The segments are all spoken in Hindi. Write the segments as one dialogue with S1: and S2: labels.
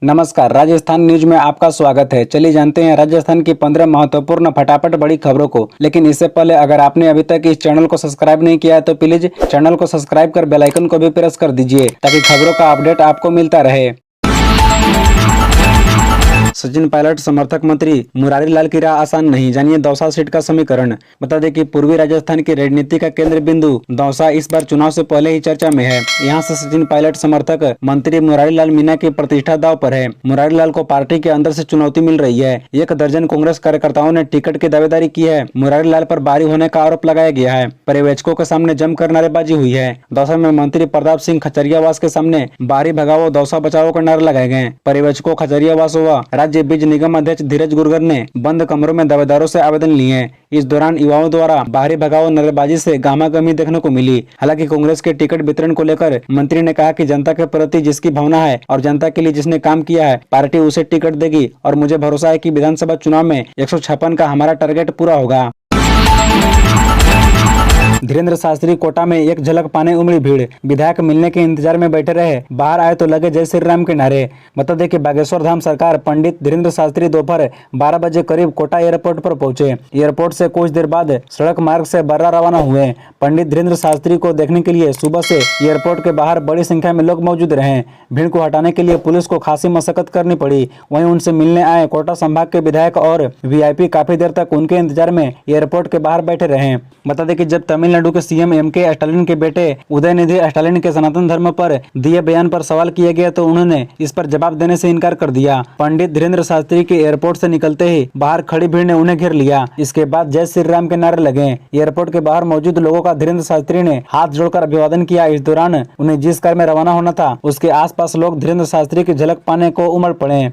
S1: नमस्कार, राजस्थान न्यूज में आपका स्वागत है। चलिए जानते हैं राजस्थान की 15 महत्वपूर्ण फटाफट बड़ी खबरों को। लेकिन इससे पहले अगर आपने अभी तक इस चैनल को सब्सक्राइब नहीं किया है तो प्लीज चैनल को सब्सक्राइब कर बेल आइकन को भी प्रेस कर दीजिए ताकि खबरों का अपडेट आपको मिलता रहे। सचिन पायलट समर्थक मंत्री मुरारी लाल की राह आसान नहीं, जानिए दौसा सीट का समीकरण। बता दें कि पूर्वी राजस्थान की राजनीति का केंद्र बिंदु दौसा इस बार चुनाव से पहले ही चर्चा में है। यहां से सचिन पायलट समर्थक मंत्री मुरारी लाल मीणा की प्रतिष्ठा दांव पर है। मुरारी लाल को पार्टी के अंदर से चुनौती मिल रही है। 1 दर्जन कांग्रेस कार्यकर्ताओं ने टिकट की दावेदारी की है। मुरारी लाल पर बारी होने का आरोप लगाया गया है। पर्यवेक्षकों के सामने जमकर नारेबाजी हुई है। दौसा में मंत्री प्रताप सिंह खचरियावास के सामने बाहरी भगाओ दौसा बचाओ का नारे लगाए गए। पर्यवेक्षकों खचरियावास व राज्य बीज निगम अध्यक्ष धीरज गुर्जर ने बंद कमरों में दावेदारों से आवेदन लिए हैं। इस दौरान युवाओं द्वारा बाहरी भगाओ नारेबाजी से गहमागहमी देखने को मिली। हालांकि कांग्रेस के टिकट वितरण को लेकर मंत्री ने कहा कि जनता के प्रति जिसकी भावना है और जनता के लिए जिसने काम किया है पार्टी उसे टिकट देगी और मुझे भरोसा है कि विधानसभा चुनाव में 156 का हमारा टारगेट पूरा होगा। धीरेन्द्र शास्त्री कोटा में एक झलक पाने उमड़ी भीड़, विधायक मिलने के इंतजार में बैठे रहे, बाहर आए तो लगे जय श्री राम के नारे। बता दें कि बागेश्वर धाम सरकार पंडित धीरेन्द्र शास्त्री दोपहर 12 बजे करीब कोटा एयरपोर्ट पर पहुंचे। एयरपोर्ट से कुछ देर बाद सड़क मार्ग से बर्रा रवाना हुए। पंडित धीरेन्द्र शास्त्री को देखने के लिए सुबह से एयरपोर्ट के बाहर बड़ी संख्या में लोग मौजूद रहे। भीड़ को हटाने के लिए पुलिस को खासी मशक्कत करनी पड़ी। वहीं उनसे मिलने आए कोटा संभाग के विधायक और वीआईपी काफी देर तक उनके इंतजार में एयरपोर्ट के बाहर बैठे रहे। बता दें कि जब तमिलनाडु के सीएम एमके स्टालिन के बेटे उदयनिधि स्टालिन के सनातन धर्म पर दिए बयान पर सवाल किया गया तो उन्होंने इस पर जवाब देने से इनकार कर दिया। पंडित धीरेन्द्र शास्त्री के एयरपोर्ट से निकलते ही बाहर खड़ी भीड़ ने उन्हें घेर लिया। इसके बाद जय श्री राम के नारे लगे। एयरपोर्ट के बाहर मौजूद लोगों का धीरेन्द्र शास्त्री ने हाथ जोड़कर अभिवादन किया। इस दौरान उन्हें जिस कार में रवाना होना था उसके आसपास लोग धीरेन्द्र शास्त्री की झलक पाने को उमड़ पड़े।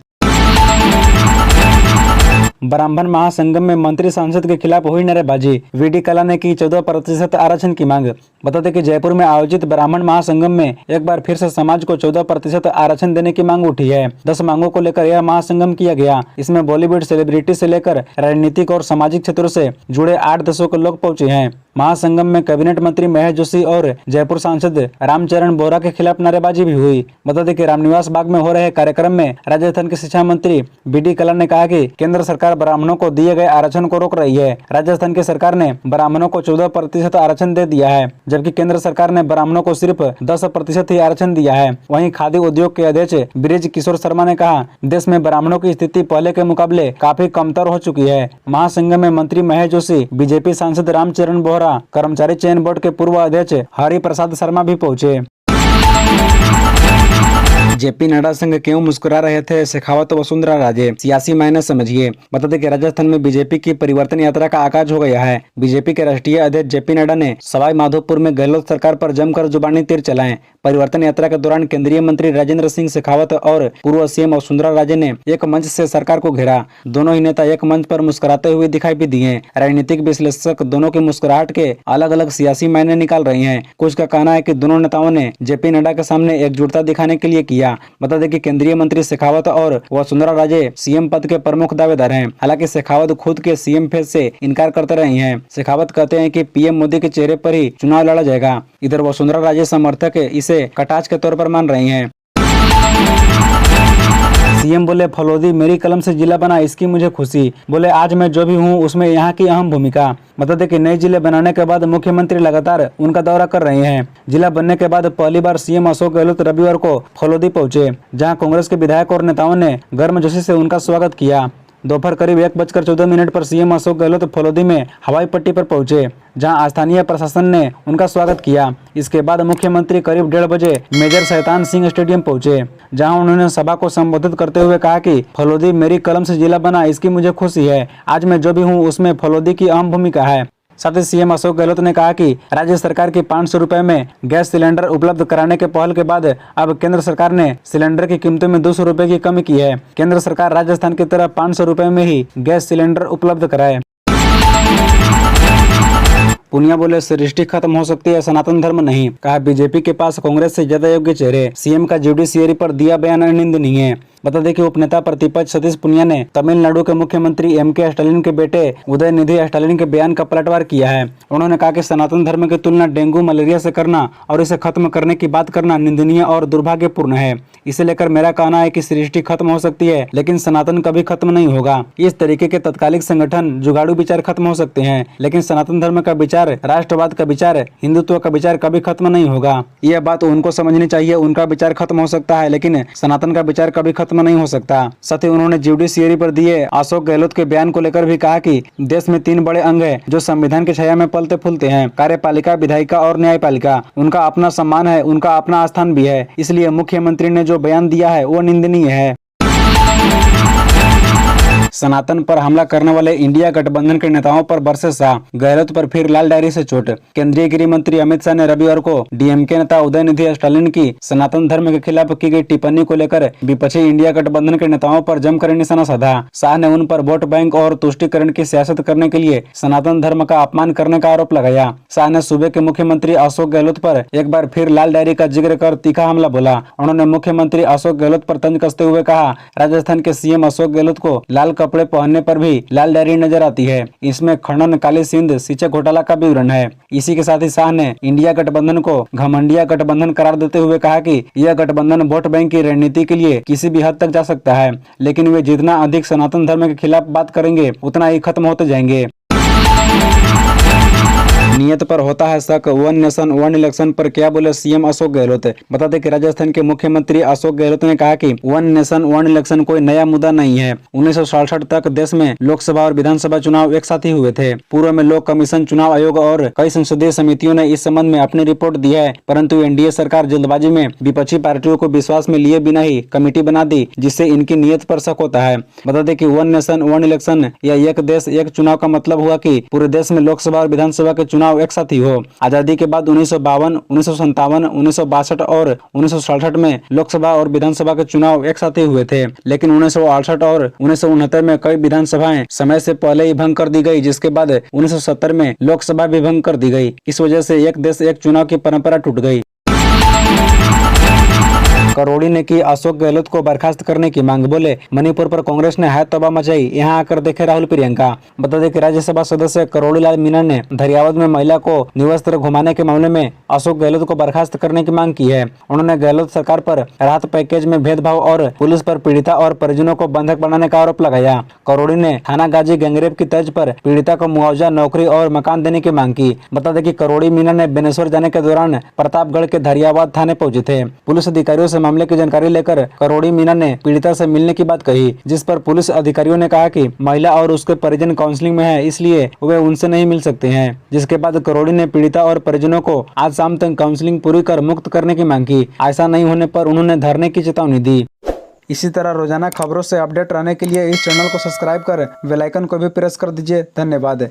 S1: ब्राह्मण महासंगम में मंत्री सांसद के खिलाफ हुई नारेबाजी, वीडी कला ने की 14% आरक्षण की मांग। बता दें कि जयपुर में आयोजित ब्राह्मण महासंगम में एक बार फिर से समाज को 14% आरक्षण देने की मांग उठी है। 10 मांगों को लेकर यह महासंगम किया गया। इसमें बॉलीवुड सेलिब्रिटी से लेकर राजनीतिक और सामाजिक क्षेत्रों से जुड़े 8 देशों के लोग पहुंचे हैं। महासंगम में कैबिनेट मंत्री महेश जोशी और जयपुर सांसद रामचरण बोहरा के खिलाफ नारेबाजी भी हुई। बता दें कि रामनिवास बाग में हो रहे कार्यक्रम में राजस्थान के शिक्षा मंत्री बीडी कला ने कहा कि केंद्र सरकार ब्राह्मणों को दिए गए आरक्षण को रोक रही है। राजस्थान की सरकार ने ब्राह्मणों को 14% आरक्षण दे दिया है, जबकि केंद्र सरकार ने ब्राह्मणों को सिर्फ 10% ही आरक्षण दिया है। वहीं खादी उद्योग के अध्यक्ष ब्रिज किशोर शर्मा ने कहा, देश में ब्राह्मणों की स्थिति पहले के मुकाबले काफी कमतर हो चुकी है। महासंगम में मंत्री महेश जोशी, बीजेपी सांसद रामचरण बोहरा, कर्मचारी चयन बोर्ड के पूर्व अध्यक्ष हरि प्रसाद शर्मा भी पहुंचे। जेपी नड्डा संग क्यों मुस्कुरा रहे थे शेखावत वसुंधरा राजे, सियासी मायने समझिए। बता दें कि राजस्थान में बीजेपी की परिवर्तन यात्रा का आगाज हो गया है। बीजेपी के राष्ट्रीय अध्यक्ष जेपी नड्डा ने सवाई माधोपुर में गहलोत सरकार पर जमकर जुबानी तीर चलाए। परिवर्तन यात्रा के दौरान केंद्रीय मंत्री राजेंद्र सिंह शेखावत और पूर्व सीएम वसुंधरा राजे ने एक मंच से सरकार को घेरा। दोनों ही नेता एक मंच पर मुस्कुराते हुए दिखाई भी दिए। राजनीतिक विश्लेषक दोनों की मुस्कुराहट के अलग अलग सियासी मायने निकाल रहे हैं। कुछ का कहना है कि दोनों नेताओं ने जेपी नड्डा के सामने एकजुटता दिखाने के लिए किया। बता दें कि केंद्रीय मंत्री शेखावत और वसुंधरा राजे सीएम पद के प्रमुख दावेदार हैं। हालांकि शेखावत खुद के सीएम पद से इनकार करते रहे हैं। शेखावत कहते हैं कि पीएम मोदी के चेहरे पर ही चुनाव लड़ा जाएगा। इधर वसुंधरा राजे समर्थक इसे कटाक्ष के तौर पर मान रही हैं। सीएम बोले, फलोदी मेरी कलम से जिला बना, इसकी मुझे खुशी। बोले, आज मैं जो भी हूँ उसमें यहाँ की अहम भूमिका। बता दें कि नए जिले बनाने के बाद मुख्यमंत्री लगातार उनका दौरा कर रहे हैं। जिला बनने के बाद पहली बार सीएम अशोक गहलोत रविवार को फलोदी पहुंचे, जहां कांग्रेस के विधायक और नेताओं ने गर्मजोशी से उनका स्वागत किया। दोपहर करीब 1:14 पर सीएम अशोक गहलोत फलोदी में हवाई पट्टी पर पहुंचे, जहां स्थानीय प्रशासन ने उनका स्वागत किया। इसके बाद मुख्यमंत्री करीब 1:30 बजे मेजर शैतान सिंह स्टेडियम पहुंचे, जहां उन्होंने सभा को संबोधित करते हुए कहा कि फलोदी मेरी कलम से जिला बना, इसकी मुझे खुशी है। आज मैं जो भी हूँ उसमें फलोदी की अहम भूमिका है। साथ ही सीएम अशोक गहलोत ने कहा कि राज्य सरकार की 500 रुपए में गैस सिलेंडर उपलब्ध कराने के पहल के बाद अब केंद्र सरकार ने सिलेंडर की कीमतों में 200 रुपए की कमी की है। केंद्र सरकार राजस्थान की तरह 500 रुपए में ही गैस सिलेंडर उपलब्ध कराए। पुनिया बोले, सृष्टि खत्म हो सकती है, सनातन धर्म नहीं। कहा, बीजेपी के पास कांग्रेस से ज्यादा योग्य चेहरे। सीएम का जुडिशियरी पर दिया बयान निंदनीय है। बता दें कि उपनेता प्रतिपक्ष सतीश पुनिया ने तमिलनाडु के मुख्यमंत्री M.K. स्टालिन के बेटे उदयनिधि स्टालिन के बयान का पलटवार किया है। उन्होंने कहा कि सनातन धर्म की तुलना डेंगू मलेरिया से करना और इसे खत्म करने की बात करना निंदनीय और दुर्भाग्यपूर्ण है। इसे लेकर मेरा कहना है कि सृष्टि खत्म हो सकती है, लेकिन सनातन कभी खत्म नहीं होगा। इस तरीके के तत्कालिक संगठन जुगाड़ू विचार खत्म हो सकते हैं, लेकिन सनातन धर्म का विचार, राष्ट्रवाद का विचार, हिंदुत्व का विचार कभी खत्म नहीं होगा। यह बात उनको समझनी चाहिए। उनका विचार खत्म हो सकता है, लेकिन सनातन का विचार कभी खत्म नहीं हो सकता। साथ ही उन्होंने जुडिशियरी पर दिए अशोक गहलोत के बयान को लेकर भी कहा कि देश में 3 बड़े अंग हैं जो संविधान की छाया में पलते फूलते हैं: कार्यपालिका, विधायिका और न्यायपालिका। उनका अपना सम्मान है, उनका अपना स्थान भी है। इसलिए मुख्यमंत्री ने जो बयान दिया है वो निंदनीय है। सनातन पर हमला करने वाले इंडिया गठबंधन के नेताओं पर बरसे शाह, गहलोत पर फिर लाल डायरी से चोट। केंद्रीय गृह मंत्री अमित शाह ने रविवार को डीएमके नेता उदयनिधि स्टालिन की सनातन धर्म के खिलाफ की गई टिप्पणी को लेकर विपक्षी इंडिया गठबंधन के नेताओं पर जमकर निशाना साधा। शाह ने उन पर वोट बैंक और तुष्टिकरण की सियासत करने के लिए सनातन धर्म का अपमान करने का आरोप लगाया। शाह ने सूबे के मुख्यमंत्री अशोक गहलोत पर एक बार फिर लाल डायरी का जिक्र कर तीखा हमला बोला। उन्होंने मुख्यमंत्री अशोक गहलोत पर तंज कसते हुए कहा, राजस्थान के सीएम अशोक गहलोत को लाल कपड़े पहनने पर भी लाल डायरी नजर आती है। इसमें खनन, काली सिंध, सिंचाई घोटाला का विवरण है। इसी के साथ ही शाह ने इंडिया गठबंधन को घमंडिया गठबंधन करार देते हुए कहा कि यह गठबंधन वोट बैंक की रणनीति के लिए किसी भी हद तक जा सकता है, लेकिन वे जितना अधिक सनातन धर्म के खिलाफ बात करेंगे उतना ही खत्म होते जाएंगे। नियत पर होता है शक, वन नेशन वन इलेक्शन पर क्या बोले सीएम अशोक गहलोत। बता दें कि राजस्थान के मुख्यमंत्री अशोक गहलोत ने कहा कि वन नेशन वन इलेक्शन कोई नया मुद्दा नहीं है। 1967 तक देश में लोकसभा और विधानसभा चुनाव एक साथ ही हुए थे। पूर्व में लोक कमीशन, चुनाव आयोग और कई संसदीय समितियों ने इस संबंध में अपनी रिपोर्ट दी है, परंतु एनडीए सरकार जल्दबाजी में विपक्षी पार्टियों को विश्वास में लिए बिना ही कमेटी बना दी, जिससे इनकी नीयत पर शक होता है। बता दें कि वन नेशन वन इलेक्शन या एक देश एक चुनाव का मतलब हुआ कि पूरे देश में लोकसभा और विधानसभा के चुनाव एक साथ ही हो। आजादी के बाद 1952, 1957, 1962 और 1967 में लोकसभा और विधानसभा के चुनाव एक साथ ही हुए थे, लेकिन 1968 और 1969 में कई विधानसभाएं समय से पहले ही भंग कर दी गई, जिसके बाद 1970 में लोकसभा भी भंग कर दी गई। इस वजह से एक देश एक चुनाव की परंपरा टूट गई। करोड़ी ने की अशोक गहलोत को बर्खास्त करने की मांग, बोले मणिपुर पर कांग्रेस ने है तबाह मचाई, यहाँ आकर देखे राहुल प्रियंका। बता दें कि राज्यसभा सदस्य करोड़ी लाल मीणा ने धरियावद में महिला को निवस्त्र घुमाने के मामले में अशोक गहलोत को बर्खास्त करने की मांग की है। उन्होंने गहलोत सरकार पर राहत पैकेज में भेदभाव और पुलिस पर पीड़िता और परिजनों को बंधक बनाने का आरोप लगाया। करोड़ी ने थाना गाजी गैंगरेप की तर्ज पर पीड़िता को मुआवजा, नौकरी और मकान देने की मांग की। बता दें कि करोड़ी मीणा ने बेनेश्वर जाने के दौरान प्रतापगढ़ के धरियावद थाने पहुंचे थे। पुलिस अधिकारियों से मामले की जानकारी लेकर करोड़ी मीणा ने पीड़िता से मिलने की बात कही, जिस पर पुलिस अधिकारियों ने कहा कि महिला और उसके परिजन काउंसलिंग में है, इसलिए वे उनसे नहीं मिल सकते हैं। जिसके बाद करोड़ी ने पीड़िता और परिजनों को आज शाम तक काउंसलिंग पूरी कर मुक्त करने की मांग की। ऐसा नहीं होने पर उन्होंने धरने की चेतावनी दी। इसी तरह रोजाना खबरों से अपडेट रहने के लिए इस चैनल को सब्सक्राइब कर बेल आइकन को भी प्रेस कर दीजिए। धन्यवाद।